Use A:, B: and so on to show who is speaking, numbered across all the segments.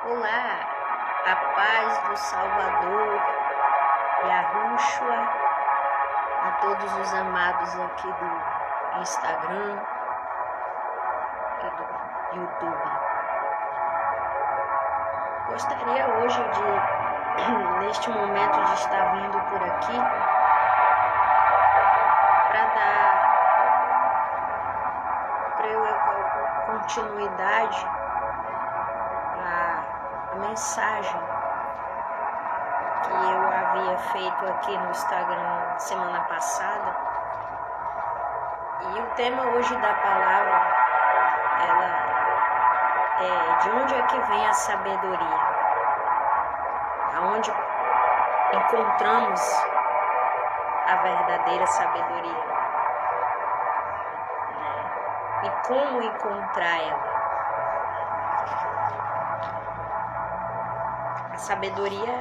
A: Olá, a paz do Salvador e a Yahushua, a todos os amados aqui do Instagram e do YouTube. Gostaria hoje neste momento, de estar vindo por aqui para dar continuidade à mensagem que eu havia feito aqui no Instagram semana passada. E o tema hoje da palavra, ela é: de onde é que vem a sabedoria? Aonde encontramos a verdadeira sabedoria? E como encontrar ela? A sabedoria,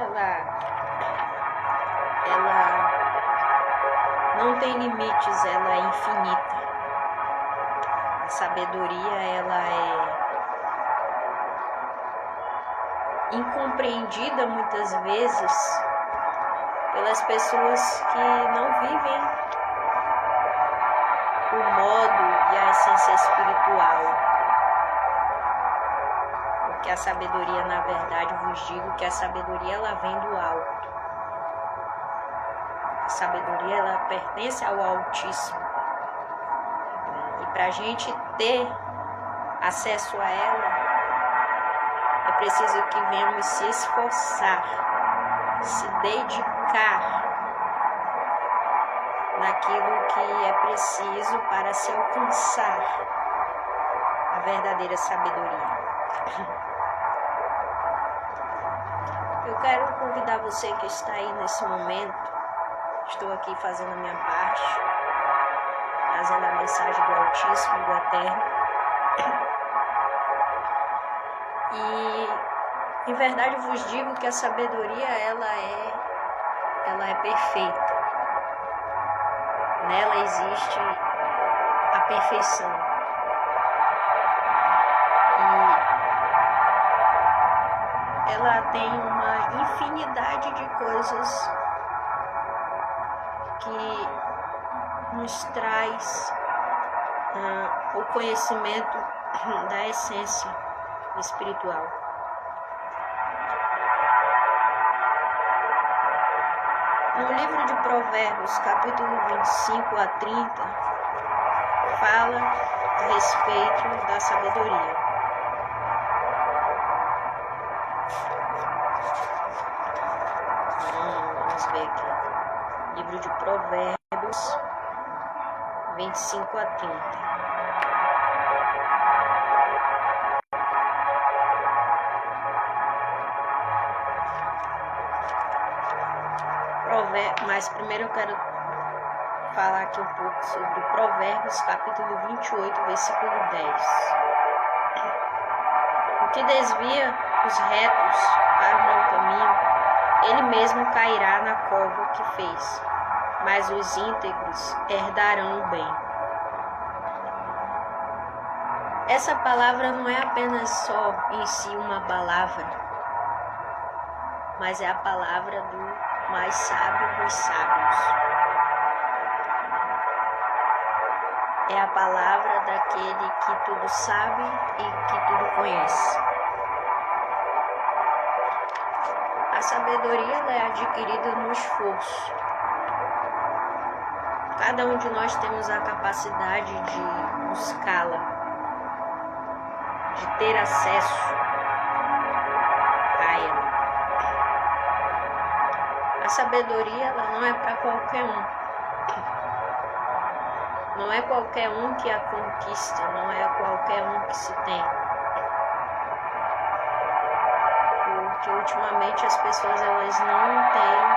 A: ela não tem limites, ela é infinita. A sabedoria, ela é incompreendida muitas vezes pelas pessoas que não vivem o modo e a essência espiritual. Porque a sabedoria, na verdade, vos digo que a sabedoria, ela vem do alto. A sabedoria, ela pertence ao Altíssimo. E para a gente ter acesso a ela, é preciso que venhamos se esforçar, se dedicar naquilo que é preciso para se alcançar a verdadeira sabedoria. Eu quero convidar você que está aí nesse momento. Estou aqui fazendo a minha parte, trazendo a mensagem do Altíssimo, do Eterno. E em verdade vos digo que a sabedoria, ela é perfeita. Nela existe a perfeição. E ela tem uma infinidade de coisas que nos traz o conhecimento da essência espiritual. No livro de Provérbios, capítulo 25 a 30, fala a respeito da sabedoria. Vamos ver aqui. Livro de Provérbios 25 a 30. Mas primeiro eu quero falar aqui um pouco sobre Provérbios, capítulo 28, versículo 10. O que desvia os retos para o mau caminho, ele mesmo cairá na cova que fez, mas os íntegros herdarão o bem. Essa palavra não é apenas só em si uma palavra, mas é a palavra do mais sábio dos sábios. É a palavra daquele que tudo sabe e que tudo conhece. A sabedoria, ela é adquirida no esforço. Cada um de nós temos a capacidade de buscá-la, de ter acesso a ela. A sabedoria, ela não é para qualquer um. Não é qualquer um que a conquista, não é qualquer um que se tem. Porque ultimamente as pessoas, elas não têm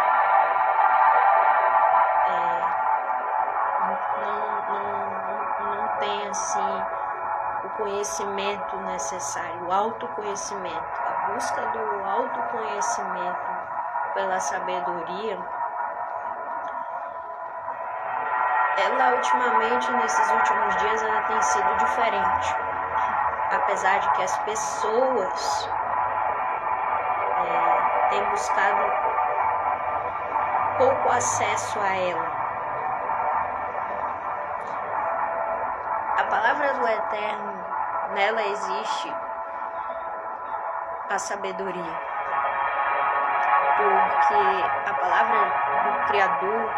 A: não têm assim o conhecimento necessário, o autoconhecimento. A busca do autoconhecimento pela sabedoria, ela ultimamente, nesses últimos dias, ela tem sido diferente. Apesar de que as pessoas tem buscado pouco acesso a ela. A palavra do Eterno, nela existe a sabedoria, porque a palavra do Criador,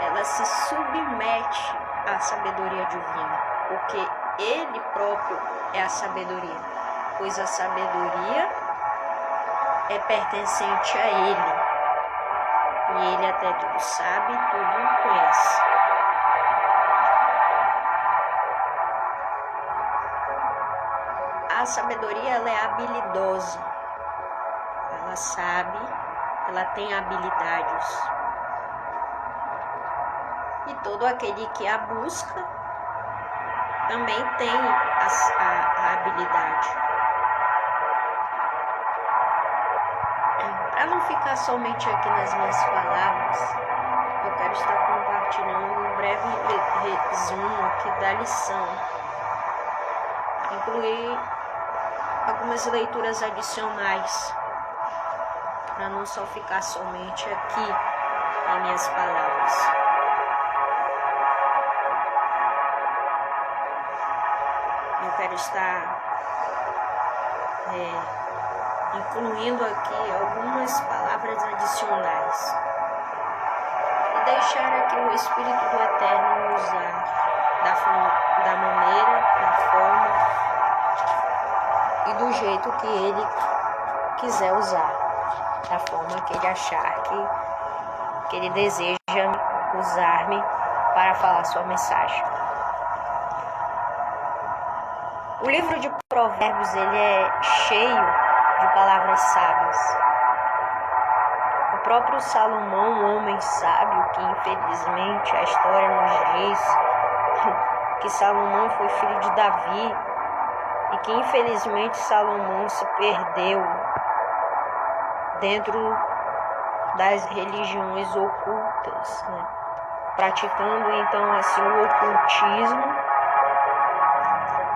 A: ela se submete à sabedoria divina, porque Ele próprio é a sabedoria, pois a sabedoria é pertencente a Ele, e Ele até tudo sabe, tudo conhece. A sabedoria, ela é habilidosa, ela sabe, ela tem habilidades, e todo aquele que a busca também tem a habilidade. Para não ficar somente aqui nas minhas palavras, eu quero estar compartilhando um breve resumo aqui da lição, incluir algumas leituras adicionais, para não só ficar somente aqui em minhas palavras. Eu quero estar incluindo aqui algumas palavras adicionais e deixar aqui o Espírito do Eterno usar da maneira, da forma e do jeito que Ele quiser usar, da forma que Ele achar que Ele deseja usar-me para falar sua mensagem. O livro de Provérbios, ele é cheio de palavras sábias. O próprio Salomão, um homem sábio, que infelizmente a história nos diz que Salomão foi filho de Davi, e que infelizmente Salomão se perdeu dentro das religiões ocultas, né? Praticando então assim o ocultismo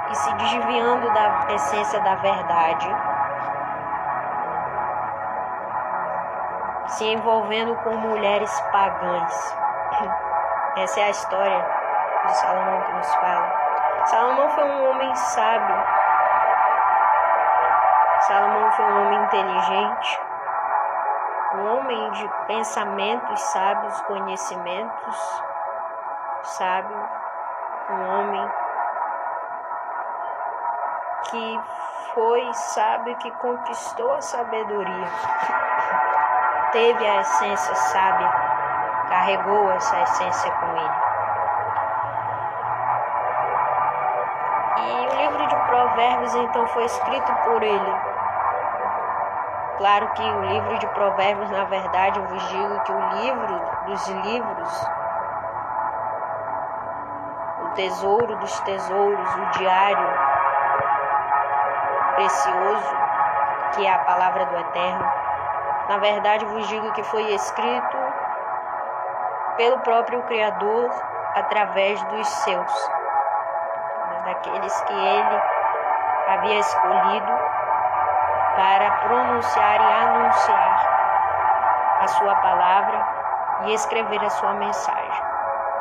A: e se desviando da essência da verdade, se envolvendo com mulheres pagãs. Essa é a história de Salomão que nos fala. Salomão foi um homem sábio. Salomão foi um homem inteligente, um homem de pensamentos sábios, conhecimentos sábio, um homem que foi sábio, que conquistou a sabedoria, teve a essência sábia, carregou essa essência com ele. E o livro de Provérbios então foi escrito por ele. Claro que o livro de Provérbios, na verdade, eu vos digo que o livro dos livros, o tesouro dos tesouros, o diário precioso, que é a palavra do Eterno, na verdade, vos digo que foi escrito pelo próprio Criador através dos seus, daqueles que ele havia escolhido para pronunciar e anunciar a sua palavra e escrever a sua mensagem,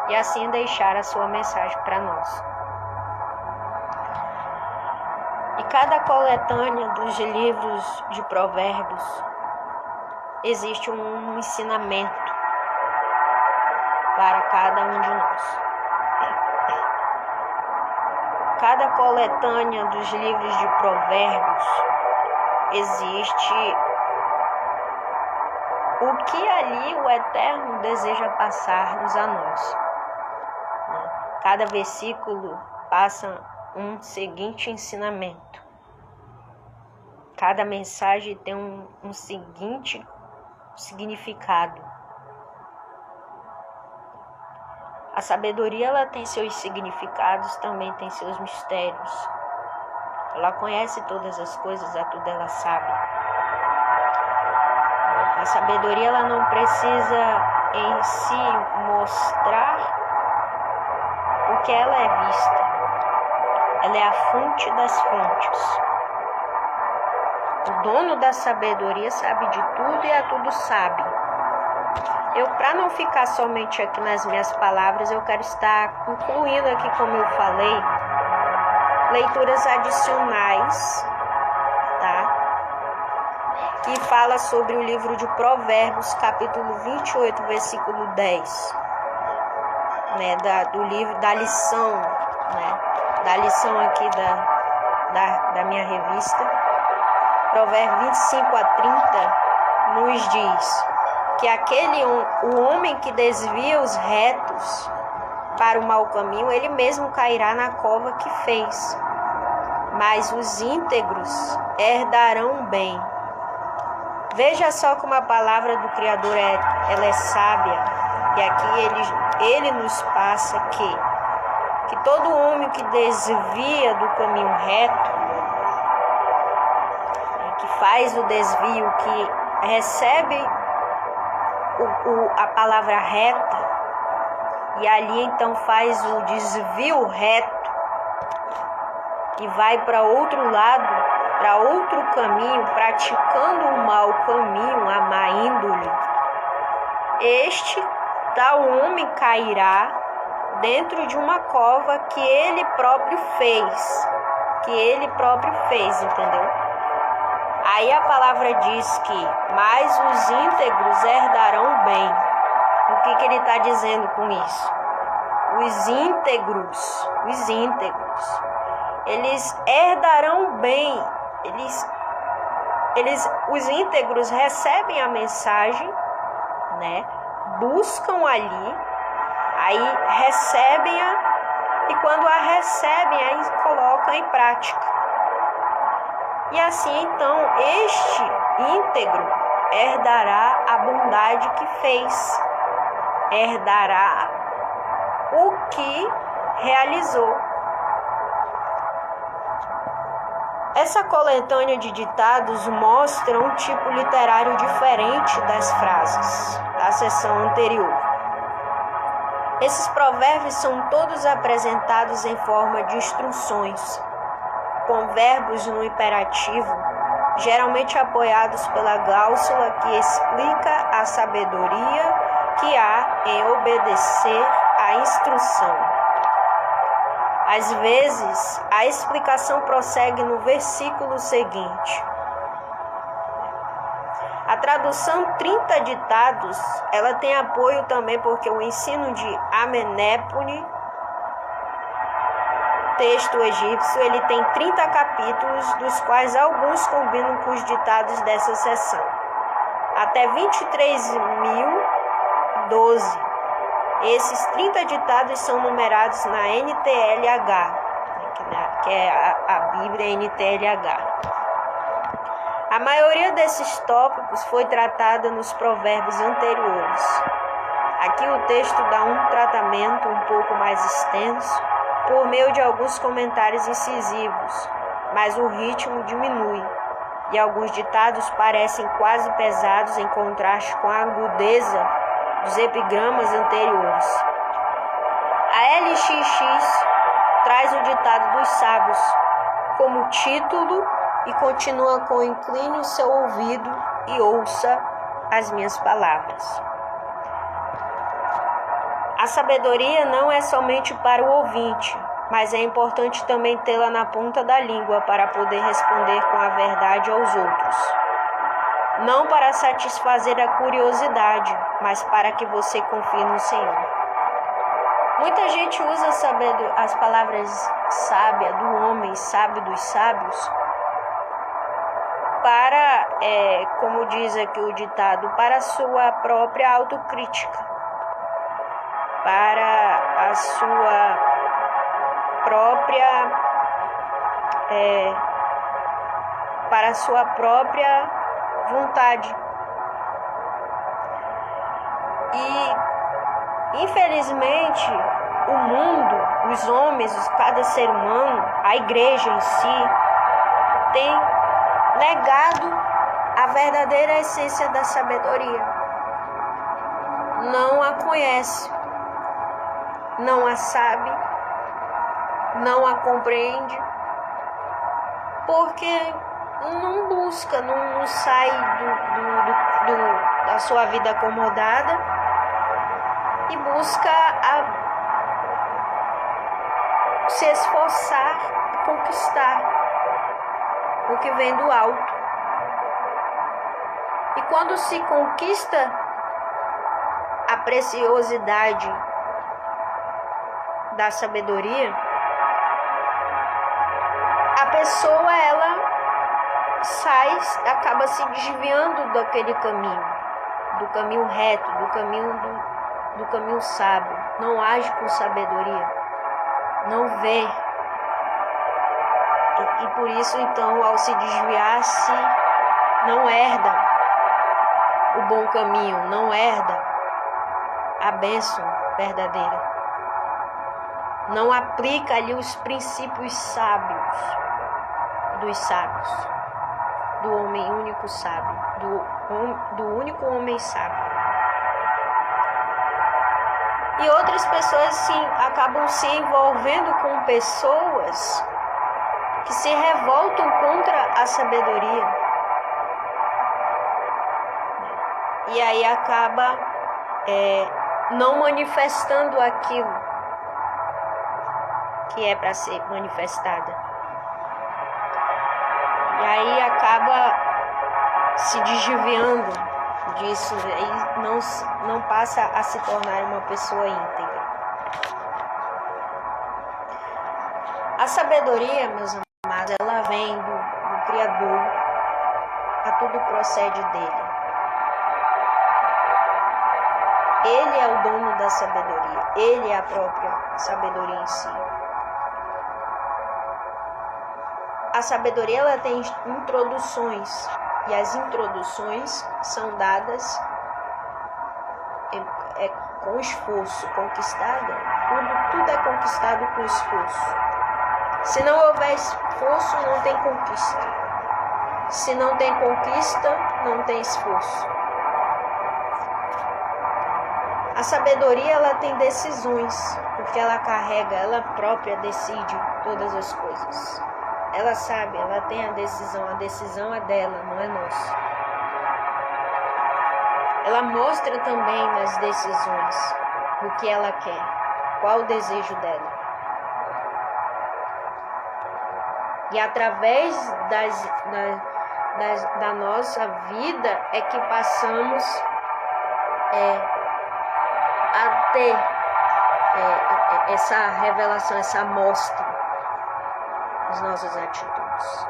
A: e assim deixar a sua mensagem para nós. E cada coletânea dos livros de Provérbios existe um ensinamento para cada um de nós. Cada coletânea dos livros de Provérbios existe o que ali o Eterno deseja passar-nos a nós. Cada versículo passa um seguinte ensinamento. Cada mensagem tem um seguinte significado. A sabedoria, ela tem seus significados, também tem seus mistérios. Ela conhece todas as coisas, a tudo ela sabe. A sabedoria, ela não precisa em si mostrar o que ela é vista. Ela é a fonte das fontes. O dono da sabedoria, sabe de tudo e a tudo sabe. Para não ficar somente aqui nas minhas palavras, eu quero estar concluindo aqui, como eu falei, leituras adicionais, tá? Que fala sobre o livro de Provérbios, capítulo 28, versículo 10, né? Do livro, da lição, né? Da lição aqui da minha revista. Provérbios 25 a 30 nos diz que o homem que desvia os retos para o mau caminho, ele mesmo cairá na cova que fez, mas os íntegros herdarão o bem. Veja só como a palavra do Criador ela é sábia, e aqui ele nos passa que todo homem que desvia do caminho reto, que faz o desvio, que recebe a palavra reta, e ali então faz o desvio reto e vai para outro lado, para outro caminho, praticando o mau caminho, a má índole, este tal homem cairá dentro de uma cova que ele próprio fez, entendeu? Aí a palavra diz que, mas os íntegros herdarão o bem. O que ele está dizendo com isso? Os íntegros, eles herdarão o bem. Os íntegros recebem a mensagem, né? Buscam ali, aí recebem-a, e quando a recebem, aí colocam em prática. E assim, então, este íntegro herdará a bondade que fez, herdará o que realizou. Essa coletânea de ditados mostra um tipo literário diferente das frases da seção anterior. Esses provérbios são todos apresentados em forma de instruções, com verbos no imperativo, geralmente apoiados pela cláusula que explica a sabedoria que há em obedecer à instrução. Às vezes, a explicação prossegue no versículo seguinte. A tradução 30 ditados, ela tem apoio também porque o ensino de Amenépone, texto egípcio, ele tem 30 capítulos, dos quais alguns combinam com os ditados dessa seção. Até 23.012. Esses 30 ditados são numerados na NTLH, que é a Bíblia NTLH. A maioria desses tópicos foi tratada nos provérbios anteriores. Aqui o texto dá um tratamento um pouco mais extenso, por meio de alguns comentários incisivos, mas o ritmo diminui, e alguns ditados parecem quase pesados em contraste com a agudeza dos epigramas anteriores. A LXX traz o ditado dos sábios como título e continua com incline o seu ouvido e ouça as minhas palavras. A sabedoria não é somente para o ouvinte, mas é importante também tê-la na ponta da língua para poder responder com a verdade aos outros. Não para satisfazer a curiosidade, mas para que você confie no Senhor. Muita gente usa as palavras sábia do homem, sábio dos sábios, para, como diz aqui o ditado, para a sua própria autocrítica, para a sua própria vontade. E, infelizmente, o mundo, os homens, cada ser humano, a igreja em si, tem negado a verdadeira essência da sabedoria. Não a conhece, não a sabe, não a compreende, porque não busca, não sai da sua vida acomodada e busca se esforçar e conquistar o que vem do alto. E quando se conquista a preciosidade da sabedoria, a pessoa acaba se desviando daquele caminho, do caminho reto, do caminho sábio, não age com sabedoria, não vê. E por isso, então, ao se desviar-se, não herda o bom caminho, não herda a bênção verdadeira. Não aplica ali os princípios sábios dos sábios, do homem único sábio, do único homem sábio. E outras pessoas acabam se envolvendo com pessoas que se revoltam contra a sabedoria. E aí acaba não manifestando aquilo que é para ser manifestada. E aí acaba se desviando disso e não passa a se tornar uma pessoa íntegra. A sabedoria, meus amados, ela vem do Criador, a tudo procede dele. Ele é o dono da sabedoria, ele é a própria sabedoria em si. A sabedoria ela tem introduções, e as introduções são dadas com esforço, conquistada. Tudo é conquistado com esforço. Se não houver esforço, não tem conquista. Se não tem conquista, não tem esforço. A sabedoria ela tem decisões, porque ela carrega, ela própria decide todas as coisas. Ela sabe, ela tem a decisão é dela, não é nossa. Ela mostra também nas decisões o que ela quer, qual o desejo dela. E através da nossa vida é que passamos a ter essa revelação, essa amostra das nossas atitudes.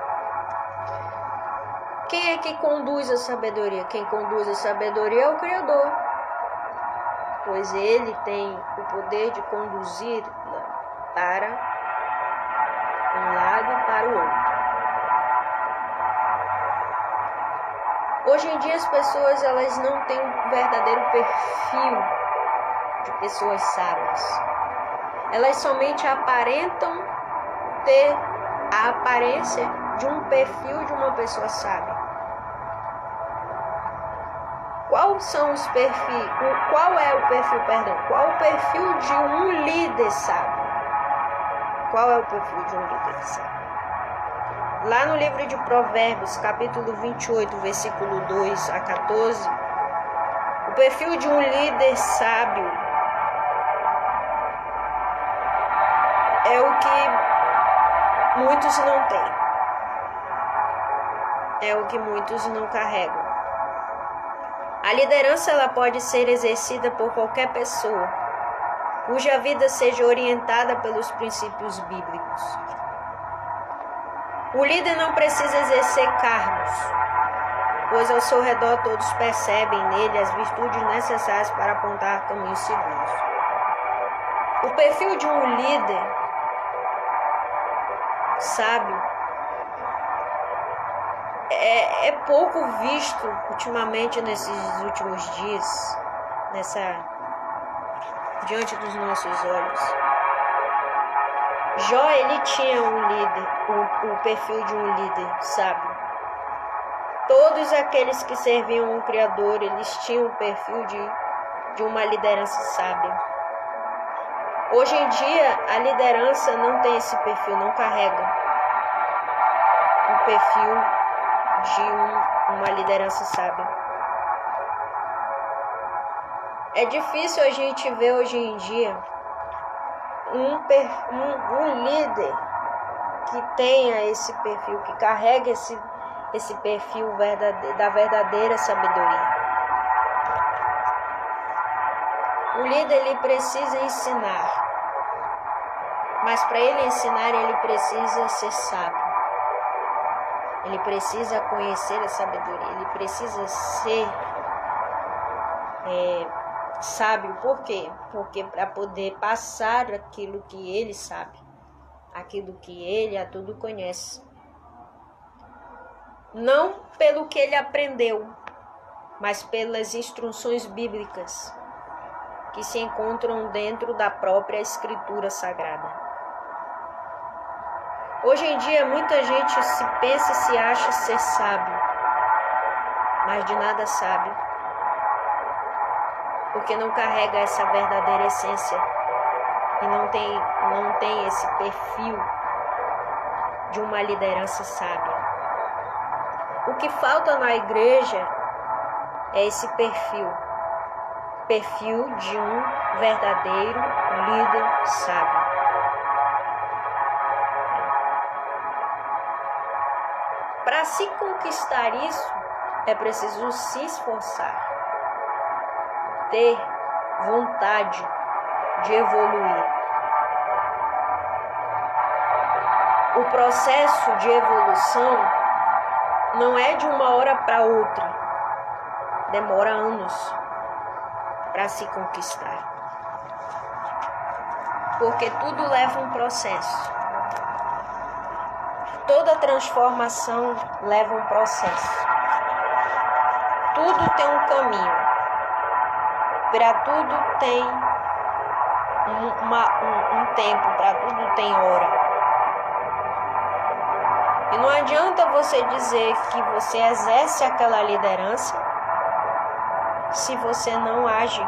A: Quem é que conduz a sabedoria? Quem conduz a sabedoria é o Criador, pois ele tem o poder de conduzir-la para um lado e para o outro. Hoje em dia as pessoas elas não têm um verdadeiro perfil de pessoas sábias. Elas somente aparentam ter a aparência de um perfil de uma pessoa sábia. Qual é o perfil de um líder sábio? Qual é o perfil de um líder sábio? Lá no livro de Provérbios, capítulo 28, versículo 2 a 14, o perfil de um líder sábio é o que muitos não têm. É o que muitos não carregam. A liderança ela pode ser exercida por qualquer pessoa, cuja vida seja orientada pelos princípios bíblicos. O líder não precisa exercer cargos, pois ao seu redor todos percebem nele as virtudes necessárias para apontar caminhos seguros. O perfil de um líder sábio é pouco visto ultimamente nesses últimos dias, diante dos nossos olhos. Jó, ele tinha um líder, o perfil de um líder sábio. Todos aqueles que serviam o Criador, eles tinham o perfil de uma liderança sábia. Hoje em dia, a liderança não tem esse perfil, não carrega o perfil de uma liderança sábia. É difícil a gente ver hoje em dia um líder que tenha esse perfil, que carregue esse perfil da verdadeira sabedoria. O líder, ele precisa ensinar, mas para ele ensinar, ele precisa ser sábio. Ele precisa conhecer a sabedoria, ele precisa ser sábio. Por quê? Porque para poder passar aquilo que ele sabe, aquilo que ele a tudo conhece. Não pelo que ele aprendeu, mas pelas instruções bíblicas que se encontram dentro da própria Escritura Sagrada. Hoje em dia, muita gente se pensa e se acha ser sábio, mas de nada sabe, porque não carrega essa verdadeira essência e não tem esse perfil de uma liderança sábia. O que falta na igreja é esse perfil de um verdadeiro líder sábio. Para se conquistar isso, é preciso se esforçar, ter vontade de evoluir. O processo de evolução não é de uma hora para outra, demora anos para se conquistar, porque tudo leva um processo. Toda transformação leva um processo. Tudo tem um caminho. Para tudo tem um tempo, para tudo tem hora. E não adianta você dizer que você exerce aquela liderança se você não age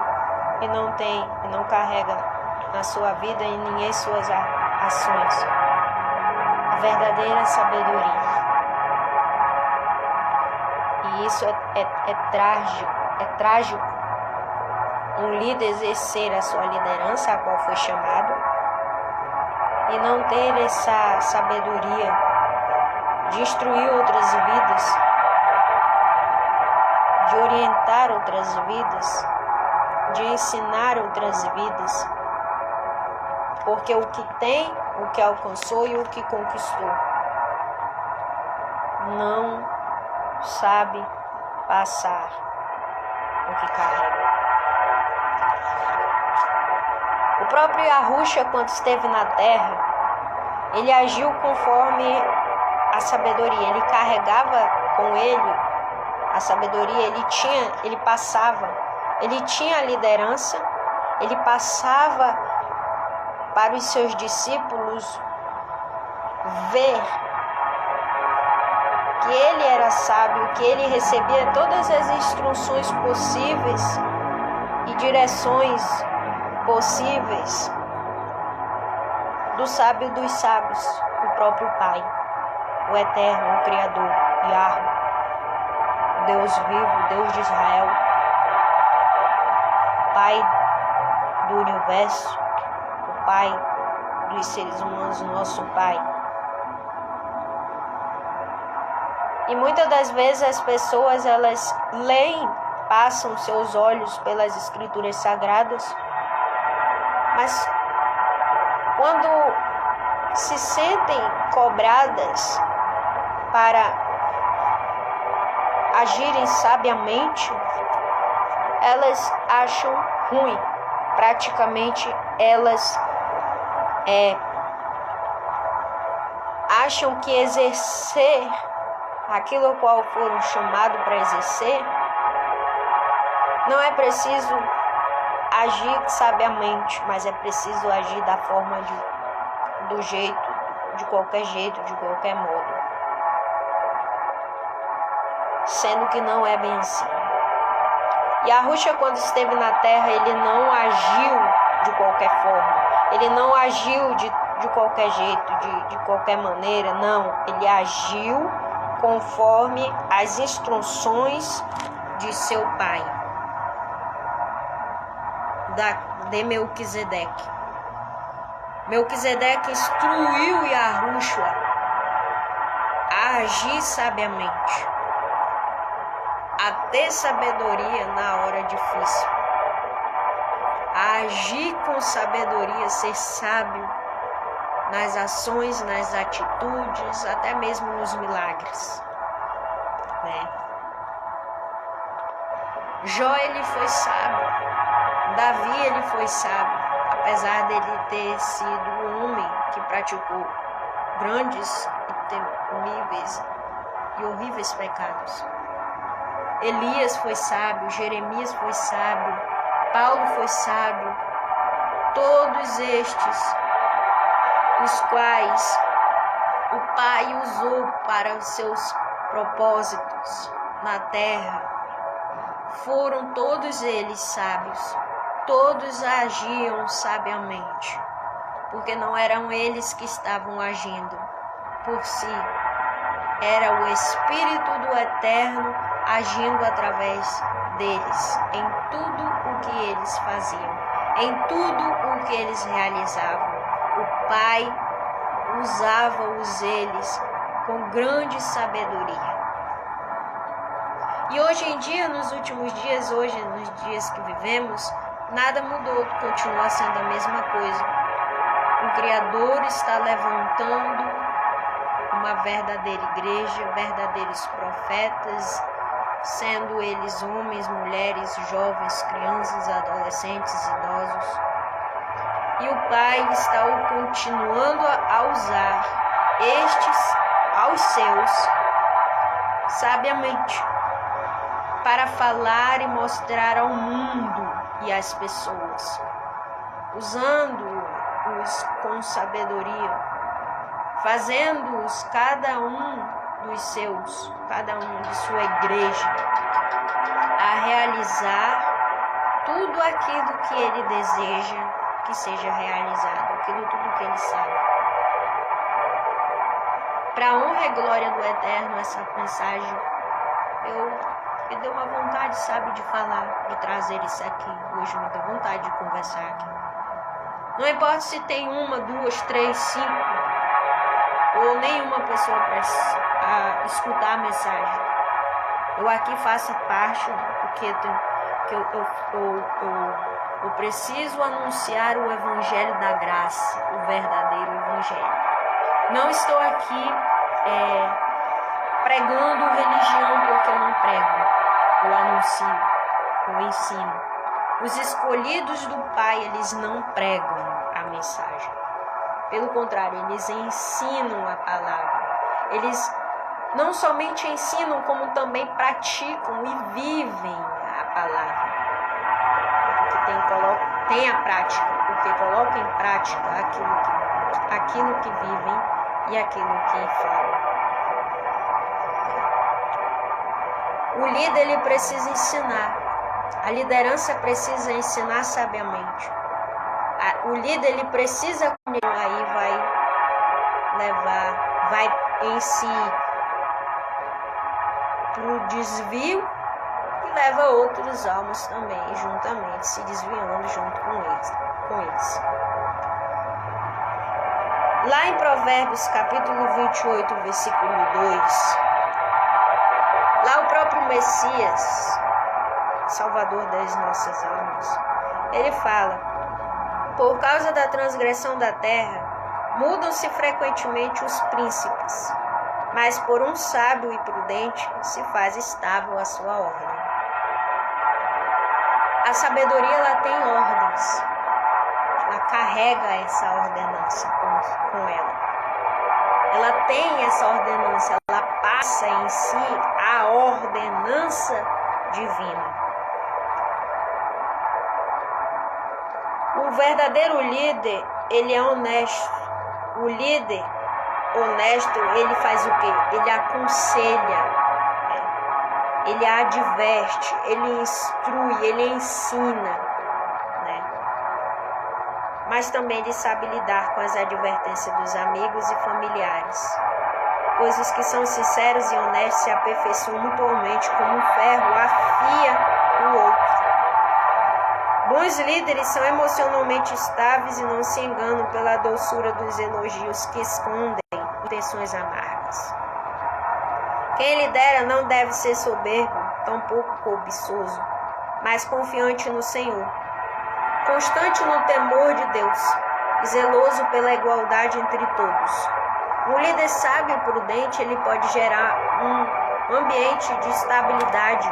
A: e não carrega na sua vida e nem em suas ações a verdadeira sabedoria. E isso é trágico. Um líder exercer a sua liderança, a qual foi chamado, e não ter essa sabedoria de instruir outras vidas, de orientar outras vidas, de ensinar outras vidas, porque o que tem, o que alcançou e o que conquistou, não sabe passar o que carrega. O próprio Yahushua, quando esteve na terra, ele agiu conforme a sabedoria. Ele carregava com ele a sabedoria, ele tinha a liderança, ele passava para os seus discípulos ver que ele era sábio, que ele recebia todas as instruções possíveis e direções possíveis do sábio dos sábios, o próprio Pai, o Eterno, o Criador, Yahweh, o Deus vivo, Deus de Israel, Pai do universo, o Pai dos seres humanos, nosso Pai. E muitas das vezes as pessoas, elas leem, passam seus olhos pelas escrituras sagradas, mas quando se sentem cobradas para agirem sabiamente, elas acham ruim. Praticamente elas acham que exercer aquilo ao qual foram chamados para exercer, não é preciso agir sabiamente, mas é preciso agir da forma do jeito, de qualquer modo. Sendo que não é bem assim. Yahushua, quando esteve na terra, ele não agiu de qualquer forma. Ele não agiu de qualquer jeito, de qualquer maneira, não. Ele agiu conforme as instruções de seu pai, de Melquisedeque. Melquisedeque instruiu Yahushua a agir sabiamente, a ter sabedoria na hora difícil, a agir com sabedoria, ser sábio nas ações, nas atitudes, até mesmo nos milagres, né? Jó, ele foi sábio. Davi, ele foi sábio, apesar dele ter sido um homem que praticou grandes e temíveis e horríveis pecados. Elias foi sábio, Jeremias foi sábio, Paulo foi sábio. Todos estes, os quais o Pai usou para os seus propósitos na terra, foram todos eles sábios. Todos agiam sabiamente, porque não eram eles que estavam agindo por si, era o Espírito do Eterno agindo através deles, em tudo o que eles faziam, em tudo o que eles realizavam. O Pai usava-os eles com grande sabedoria. E hoje em dia, nos últimos dias, hoje nos dias que vivemos, nada mudou, continua sendo a mesma coisa. O Criador está levantando uma verdadeira igreja, verdadeiros profetas, sendo eles homens, mulheres, jovens, crianças, adolescentes, idosos. E o Pai está continuando a usar estes aos seus sabiamente, para falar e mostrar ao mundo e às pessoas, usando-os com sabedoria, fazendo-os cada um de sua igreja, a realizar tudo aquilo que ele deseja que seja realizado, tudo que ele sabe. Para a honra e glória do Eterno, essa mensagem me deu uma vontade, sabe, de falar, de trazer isso aqui. Hoje me deu vontade de conversar aqui. Não importa se tem uma, duas, três, 5 ou nenhuma pessoa para escutar a mensagem. Eu aqui faço parte, porque eu preciso anunciar o Evangelho da Graça, o verdadeiro Evangelho. Não estou aqui pregando religião, porque eu não prego. Eu anuncio, eu ensino. Os escolhidos do Pai, eles não pregam a mensagem. Pelo contrário, eles ensinam a palavra. Eles não somente ensinam, como também praticam e vivem a palavra. Porque tem a prática, porque colocam em prática aquilo que vivem e aquilo que falam. O líder, ele precisa ensinar. A liderança precisa ensinar sabiamente. O líder, ele precisa, aí vai em si para o desvio e leva outros almas também, juntamente, se desviando junto com eles. Lá em Provérbios, capítulo 28, versículo 2, lá o próprio Messias, Salvador das nossas almas, ele fala: por causa da transgressão da terra, mudam-se frequentemente os príncipes, mas por um sábio e prudente se faz estável a sua ordem. A sabedoria, ela tem ordens, ela carrega essa ordenança com ela. Ela tem essa ordenança, ela passa em si a ordenança divina. O verdadeiro líder, ele é honesto. O líder honesto, ele faz o quê? Ele aconselha, ele adverte, ele instrui, ele ensina, né? Mas também ele sabe lidar com as advertências dos amigos e familiares. pois os que são sinceros e honestos se aperfeiçoam mutuamente, como um ferro afia o outro. Bons líderes são emocionalmente estáveis e não se enganam pela doçura dos elogios que escondem intenções amargas. Quem lidera não deve ser soberbo, tampouco cobiçoso, mas confiante no Senhor, constante no temor de Deus e zeloso pela igualdade entre todos. Um líder sábio e prudente, ele pode gerar um ambiente de estabilidade,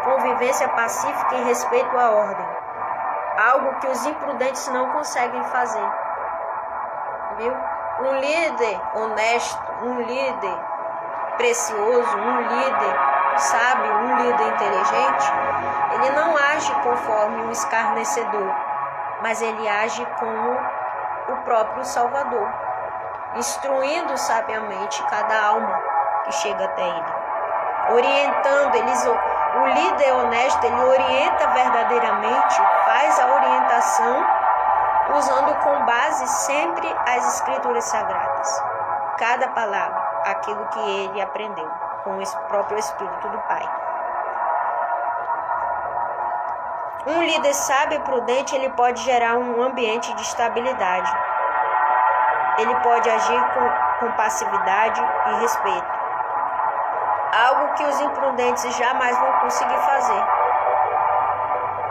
A: convivência pacífica e respeito à ordem, algo que os imprudentes não conseguem fazer. Viu? Um líder honesto, um líder precioso, um líder sábio, um líder inteligente, ele não age conforme um escarnecedor, mas ele age como o próprio Salvador, instruindo sabiamente cada alma que chega até ele, orientando eles. O líder honesto, ele orienta verdadeiramente, faz a orientação usando com base sempre as Escrituras Sagradas, cada palavra, aquilo que ele aprendeu com o próprio Espírito do Pai. Um líder sábio e prudente, ele pode gerar um ambiente de estabilidade. Ele pode agir com passividade e respeito, algo que os imprudentes jamais vão conseguir fazer.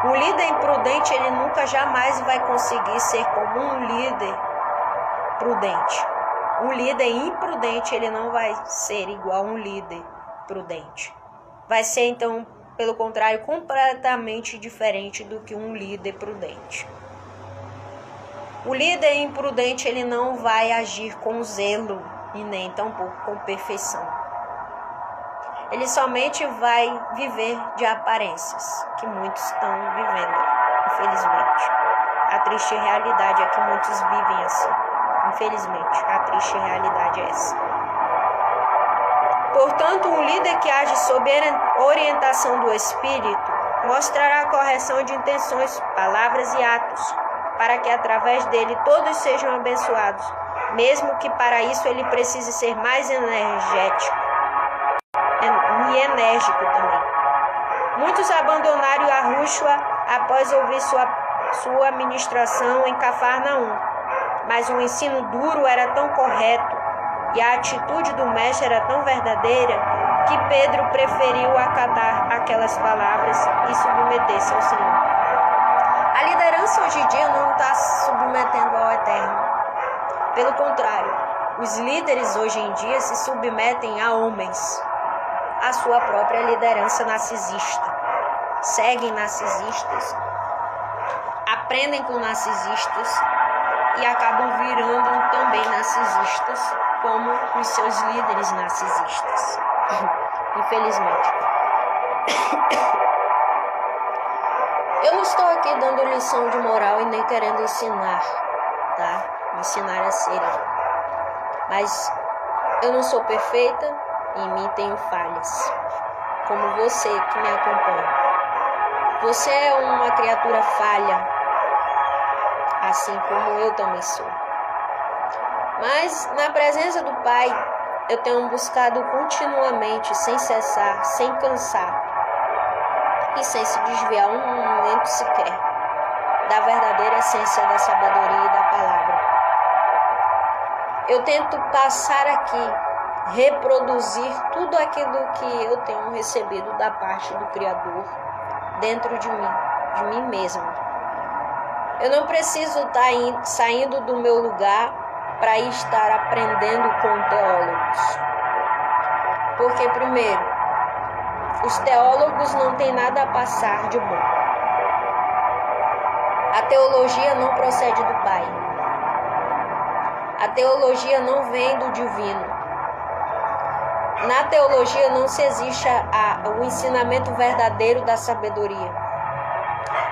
A: Um líder imprudente, ele nunca jamais vai conseguir ser como um líder prudente. Um líder imprudente, ele não vai ser igual a um líder prudente. Vai ser, então, pelo contrário, completamente diferente do que um líder prudente. O líder imprudente, ele não vai agir com zelo e nem tampouco com perfeição. Ele somente vai viver de aparências, que muitos estão vivendo, infelizmente. A triste realidade é que muitos vivem assim. Infelizmente, a triste realidade é essa. Portanto, um líder que age sob orientação do Espírito mostrará a correção de intenções, palavras e atos, para que através dele todos sejam abençoados, mesmo que para isso ele precise ser mais energético e enérgico também. Muitos abandonaram Yahushua após ouvir sua ministração em Cafarnaum, mas o ensino duro era tão correto e a atitude do mestre era tão verdadeira que Pedro preferiu acatar aquelas palavras e submeter-se ao Senhor. A liderança hoje em dia não está se submetendo ao Eterno. Pelo contrário, os líderes hoje em dia se submetem a homens, a sua própria liderança narcisista. Seguem narcisistas, aprendem com narcisistas e acabam virando também narcisistas, como os seus líderes narcisistas. Infelizmente. Eu não estou aqui dando lição de moral e nem querendo ensinar, tá? Me ensinar a ser. Mas eu não sou perfeita e em mim tenho falhas. Como você que me acompanha. Você é uma criatura falha, assim como eu também sou. Mas na presença do Pai, eu tenho buscado continuamente, sem cessar, sem cansar e sem se desviar um momento sequer da verdadeira essência da sabedoria e da palavra. Eu tento passar aqui, reproduzir tudo aquilo que eu tenho recebido da parte do Criador dentro de mim mesmo. Eu não preciso estar saindo do meu lugar para estar aprendendo com teólogos. Porque, primeiro, os teólogos não têm nada a passar de bom. A teologia não procede do Pai. A teologia não vem do divino. Na teologia não se existe o ensinamento verdadeiro da sabedoria.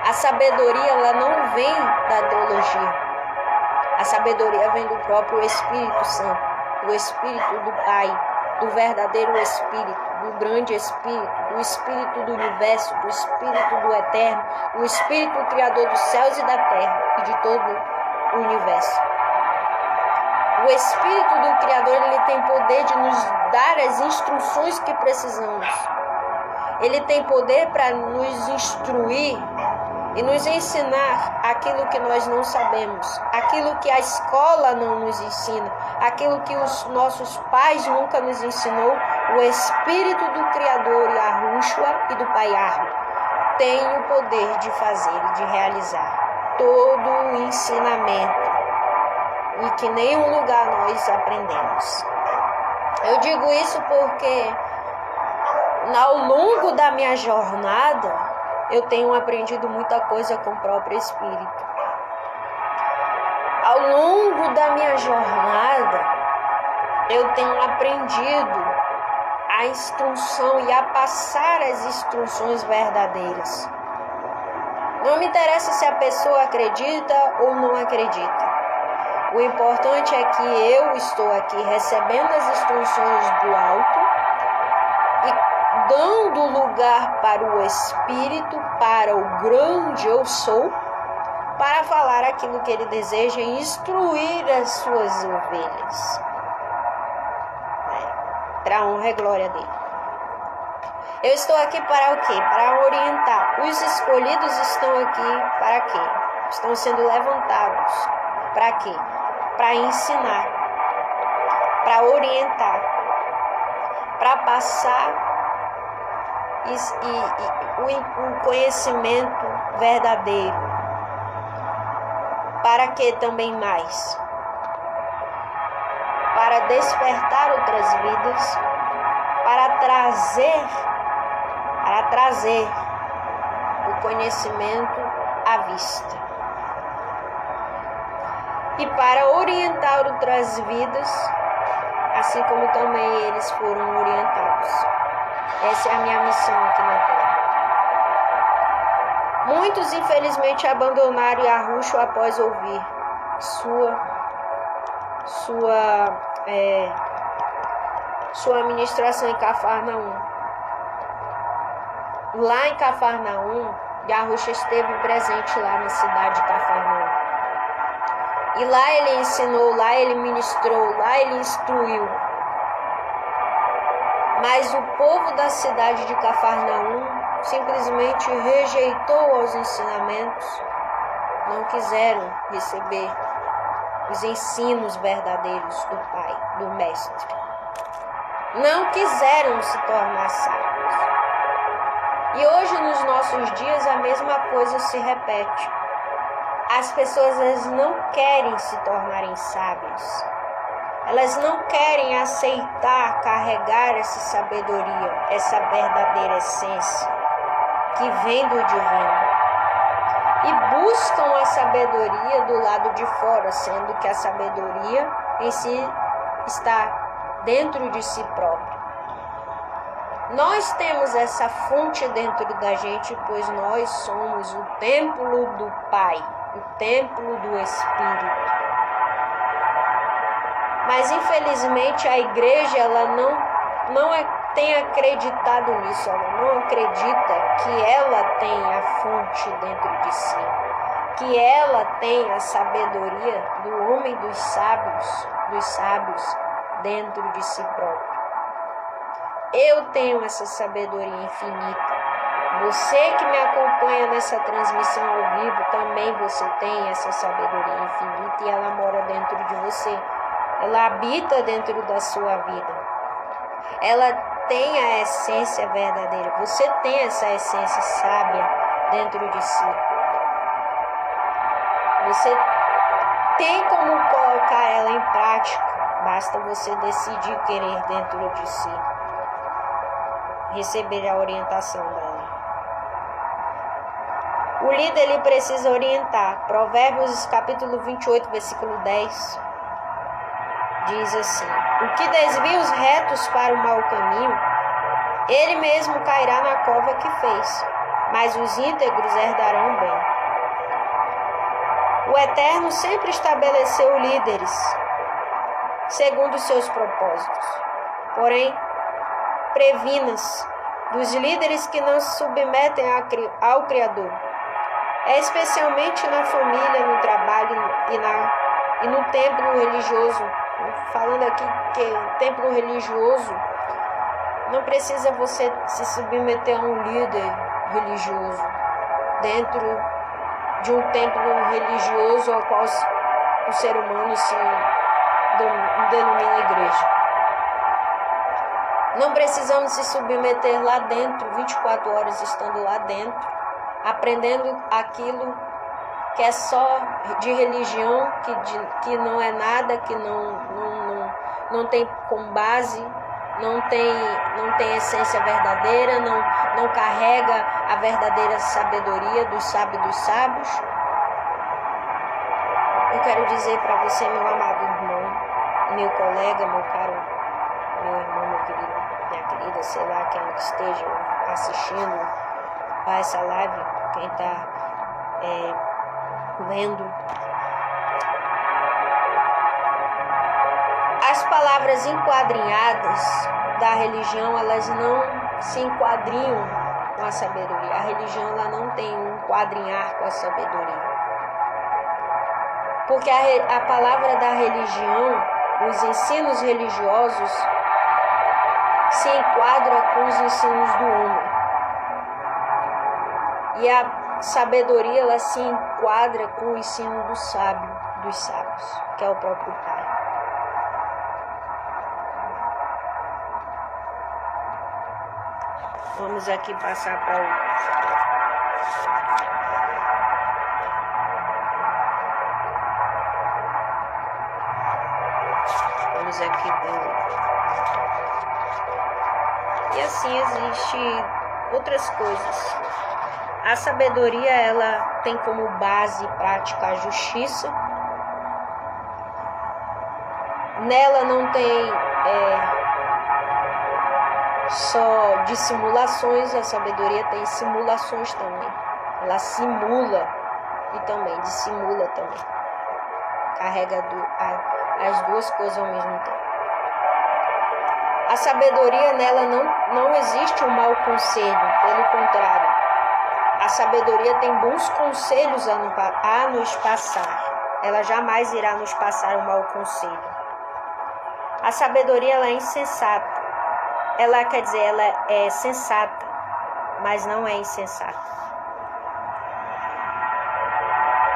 A: A sabedoria ela não vem da teologia. A sabedoria vem do próprio Espírito Santo, do Espírito do Pai, do verdadeiro Espírito, do grande Espírito, do Espírito do Universo, do Espírito do Eterno, do Espírito Criador dos céus e da terra e de todo o Universo. O Espírito do Criador, ele tem poder de nos dar as instruções que precisamos. Ele tem poder para nos instruir e nos ensinar aquilo que nós não sabemos, aquilo que a escola não nos ensina, aquilo que os nossos pais nunca nos ensinou. O Espírito do Criador, Yahushua e do Pai Arro, tem o poder de fazer e de realizar todo o ensinamento e que em nenhum lugar nós aprendemos. Eu digo isso porque ao longo da minha jornada eu tenho aprendido muita coisa com o próprio Espírito. Ao longo da minha jornada eu tenho aprendido a instrução e a passar as instruções verdadeiras. Não me interessa se a pessoa acredita ou não acredita. O importante é que eu estou aqui recebendo as instruções do alto e dando lugar para o Espírito, para o grande eu sou, para falar aquilo que ele deseja e instruir as suas ovelhas. Para a honra e glória dele. Eu estou aqui para o quê? Para orientar. Os escolhidos estão aqui para quê? Estão sendo levantados. Para quê? Para ensinar. Para orientar. Para passar o conhecimento verdadeiro. Para que também mais? Para despertar outras vidas, para trazer o conhecimento à vista e para orientar outras vidas, assim como também eles foram orientados. Essa é a minha missão aqui na Terra. Muitos, infelizmente, abandonaram Yahushua após ouvir sua ministração em Cafarnaum. Lá em Cafarnaum, Yahushua esteve presente lá na cidade de Cafarnaum. E lá ele ensinou, lá ele ministrou, lá ele instruiu. Mas o povo da cidade de Cafarnaum simplesmente rejeitou os ensinamentos, não quiseram receber os ensinos verdadeiros do Pai, do Mestre. Não quiseram se tornar sábios. E hoje, nos nossos dias, a mesma coisa se repete. As pessoas elas não querem se tornarem sábias. Elas não querem aceitar, carregar essa sabedoria, essa verdadeira essência que vem do divino. E buscam a sabedoria do lado de fora, sendo que a sabedoria em si está dentro de si próprio. Nós temos essa fonte dentro da gente, pois nós somos o templo do Pai, o templo do Espírito. Mas infelizmente a igreja ela não tem acreditado nisso, ela não acredita que ela tem a fonte dentro de si, que ela tem a sabedoria do homem dos sábios dentro de si próprio. Eu tenho essa sabedoria infinita. Você que me acompanha nessa transmissão ao vivo, também você tem essa sabedoria infinita e ela mora dentro de você. Ela habita dentro da sua vida. Ela tem a essência verdadeira. Você tem essa essência sábia dentro de si. Você tem como colocar ela em prática. Basta você decidir querer dentro de si. Receber a orientação dela. O líder ele precisa orientar. Provérbios capítulo 28, versículo 10. Diz assim: o que desvia os retos para o mau caminho, ele mesmo cairá na cova que fez, mas os íntegros herdarão bem. O Eterno sempre estabeleceu líderes segundo os seus propósitos. Porém, previna-se dos líderes que não se submetem ao Criador, especialmente na família, no trabalho e no templo religioso, falando aqui que templo religioso, não precisa você se submeter a um líder religioso dentro de um templo religioso ao qual o ser humano se denomina igreja. Não precisamos se submeter lá dentro, 24 horas estando lá dentro, aprendendo aquilo que é só de religião, que não é nada, que não tem como base, não tem essência verdadeira, não carrega a verdadeira sabedoria dos sábios dos sábios. Eu quero dizer para você, meu amado irmão, meu colega, meu caro, meu irmão, meu querido, minha querida, sei lá, quem esteja assistindo a essa live, quem está vendo. As palavras enquadrinhadas da religião, elas não se enquadrinham com a sabedoria. A religião, ela não tem um enquadrinhar com a sabedoria. Porque a palavra da religião, os ensinos religiosos, se enquadra com os ensinos do homem. E a sabedoria, ela se enquadra com o ensino do sábio, dos sábios, que é o próprio Pai. Vamos aqui passar para o... Vamos aqui ver. E assim existe outras coisas. A sabedoria, ela tem como base prática a justiça. Nela não tem só dissimulações, a sabedoria tem simulações também. Ela simula e também dissimula também. Carrega as duas coisas ao mesmo tempo. A sabedoria, nela não existe um mau conselho, pelo contrário. A sabedoria tem bons conselhos a nos passar. Ela jamais irá nos passar um mau conselho. A sabedoria, ela é insensata. Ela quer dizer, ela é sensata, mas não é insensata.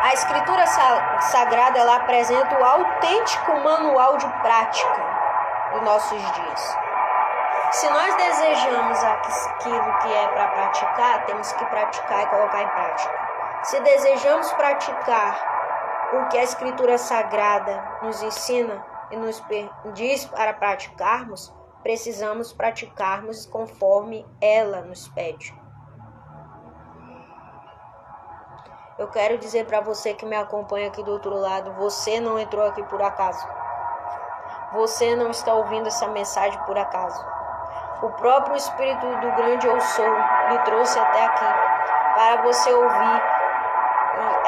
A: A Escritura Sagrada, ela apresenta o autêntico manual de prática dos nossos dias. Se nós desejamos aquilo que é para praticar, temos que praticar e colocar em prática. Se desejamos praticar o que a Escritura Sagrada nos ensina e nos diz para praticarmos, precisamos praticarmos conforme ela nos pede. Eu quero dizer para você que me acompanha aqui do outro lado, você não entrou aqui por acaso. Você não está ouvindo essa mensagem por acaso. O próprio Espírito do grande Eu Sou lhe trouxe até aqui para você ouvir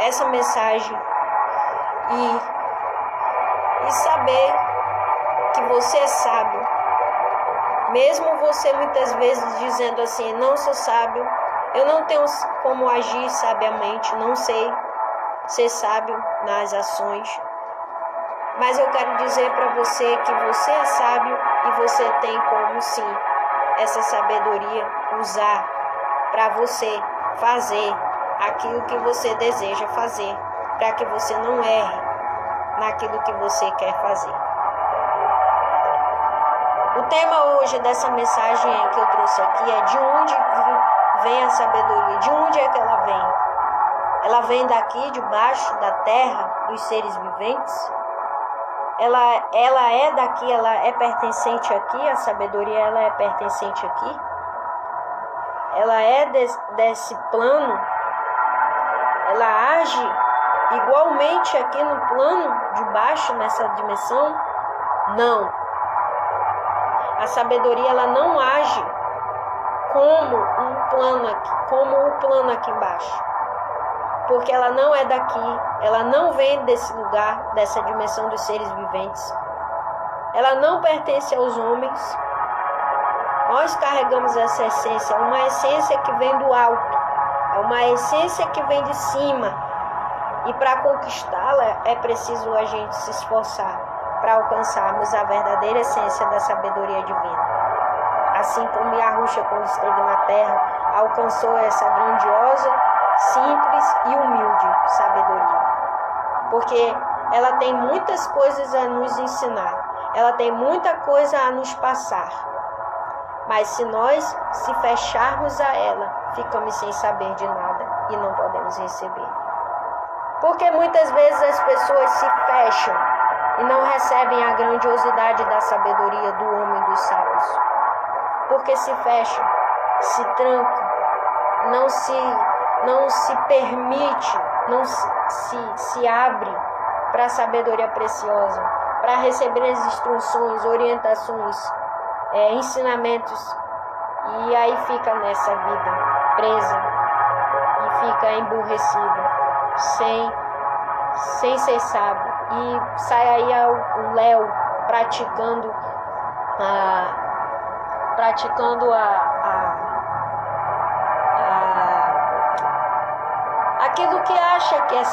A: essa mensagem e saber que você é sábio. Mesmo você muitas vezes dizendo assim, não sou sábio, eu não tenho como agir sabiamente, não sei ser sábio nas ações. Mas eu quero dizer para você que você é sábio e você tem como sim essa sabedoria usar para você fazer aquilo que você deseja fazer, para que você não erre naquilo que você quer fazer. O tema hoje dessa mensagem que eu trouxe aqui é de onde vem a sabedoria, de onde é que ela vem? Ela vem daqui, debaixo da terra, dos seres viventes? Ela é daqui, ela é pertencente aqui, a sabedoria ela é pertencente aqui? Ela é desse plano? Ela age igualmente aqui no plano de baixo, nessa dimensão? Não. A sabedoria ela não age como o plano aqui embaixo. Porque ela não é daqui, ela não vem desse lugar, dessa dimensão dos seres viventes. Ela não pertence aos homens. Nós carregamos essa essência, uma essência que vem do alto, é uma essência que vem de cima. E para conquistá-la é preciso a gente se esforçar. para alcançarmos a verdadeira essência da sabedoria divina. Assim como Yahusha, quando esteve na Terra, alcançou essa grandiosa, simples e humilde sabedoria. Porque ela tem muitas coisas a nos ensinar, ela tem muita coisa a nos passar. Mas se nós se fecharmos a ela, ficamos sem saber de nada e não podemos receber. Porque muitas vezes as pessoas se fecham e não recebem a grandiosidade da sabedoria do homem dos sábios. Porque se fecham, se trancam, não se permite, não se abre para a sabedoria preciosa, para receber as instruções, orientações, ensinamentos, e aí fica nessa vida presa e fica emburrecido, sem ser sábio, e sai aí o Léo praticando aquilo que acha que é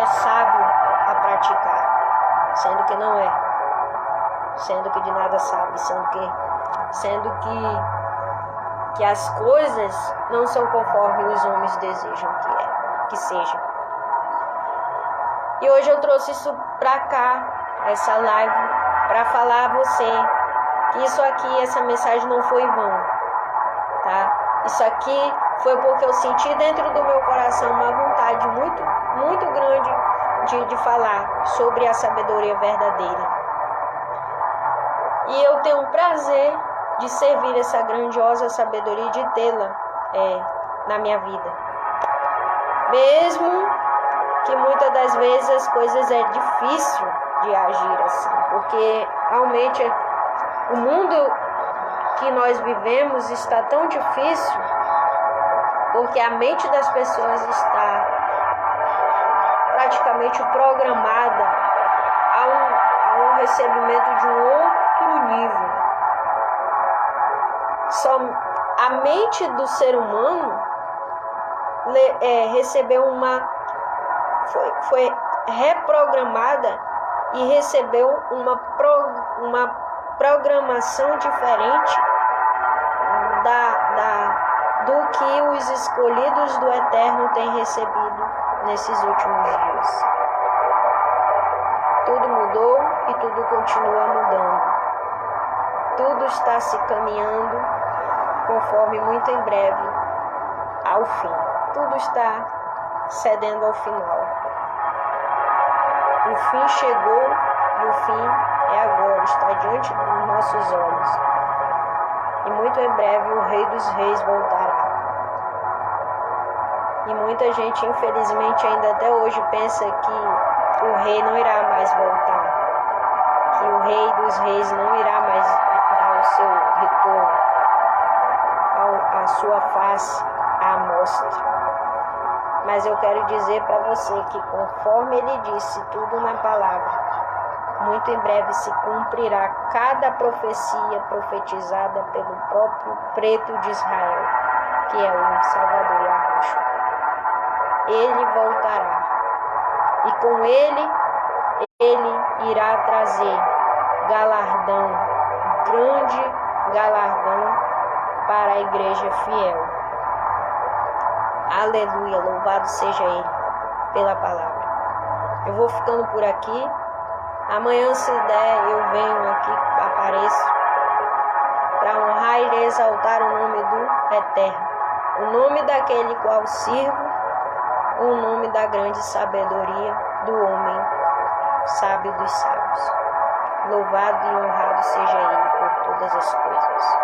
A: sábio a praticar, sendo que não é, sendo que de nada sabe, sendo que as coisas não são conforme os homens desejam que sejam. E hoje eu trouxe isso pra cá, essa live, para falar a você que isso aqui, essa mensagem não foi em vão, tá? Isso aqui foi porque eu senti dentro do meu coração uma vontade muito, muito grande de falar sobre a sabedoria verdadeira. E eu tenho um prazer de servir essa grandiosa sabedoria e de tê-la na minha vida. Mesmo que muitas das vezes as coisas é difícil de agir assim, porque realmente o mundo que nós vivemos está tão difícil, porque a mente das pessoas está praticamente programada a um recebimento de um outro nível. A mente do ser humano recebeu foi reprogramada e recebeu uma programação diferente do que os escolhidos do Eterno têm recebido nesses últimos dias. Tudo mudou e tudo continua mudando. Tudo está se caminhando conforme muito em breve ao fim. Tudo está cedendo ao final. O fim chegou e o fim é agora, está diante dos nossos olhos. E muito em breve o Rei dos Reis voltará. E muita gente, infelizmente, ainda até hoje pensa que o Rei não irá mais voltar. Que o Rei dos Reis não irá mais dar o seu retorno, a sua face à mostra. Mas eu quero dizer para você que, conforme ele disse tudo na palavra, muito em breve se cumprirá cada profecia profetizada pelo próprio preto de Israel, que é o Salvador Yahusha. Ele voltará, e com ele irá trazer galardão, grande galardão para a igreja fiel. Aleluia, louvado seja ele pela palavra. Eu vou ficando por aqui. Amanhã, se der, eu venho aqui, apareço, para honrar e exaltar o nome do Eterno, o nome daquele qual sirvo, o nome da grande sabedoria do homem sábio dos sábios. Louvado e honrado seja ele por todas as coisas.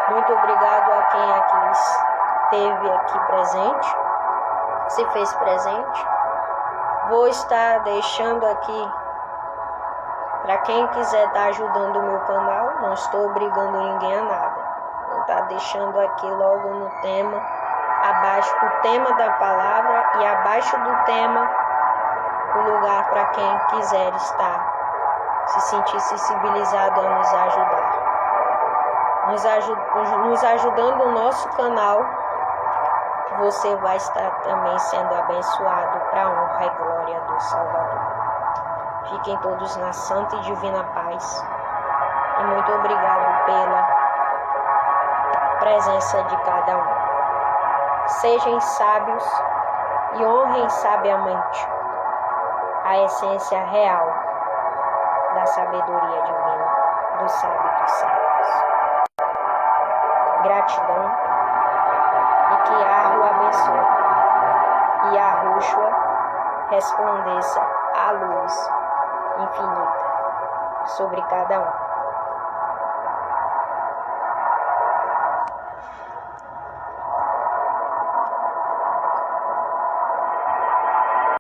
A: Muito obrigado a quem aqui esteve aqui presente, se fez presente. Vou estar deixando aqui, para quem quiser estar ajudando o meu canal, não estou obrigando ninguém a nada. Vou estar deixando aqui logo no tema, abaixo o tema da palavra e abaixo do tema o lugar para quem quiser estar, se sentir sensibilizado a nos ajudar. Nos ajudando o nosso canal, você vai estar também sendo abençoado para a honra e glória do Salvador. Fiquem todos na santa e divina paz. E muito obrigado pela presença de cada um. Sejam sábios e honrem sabiamente a essência real da sabedoria divina, do sábio dos sábios. Gratidão e que Yahweh o abençoe e a Yahushua resplandeça a luz infinita sobre cada um.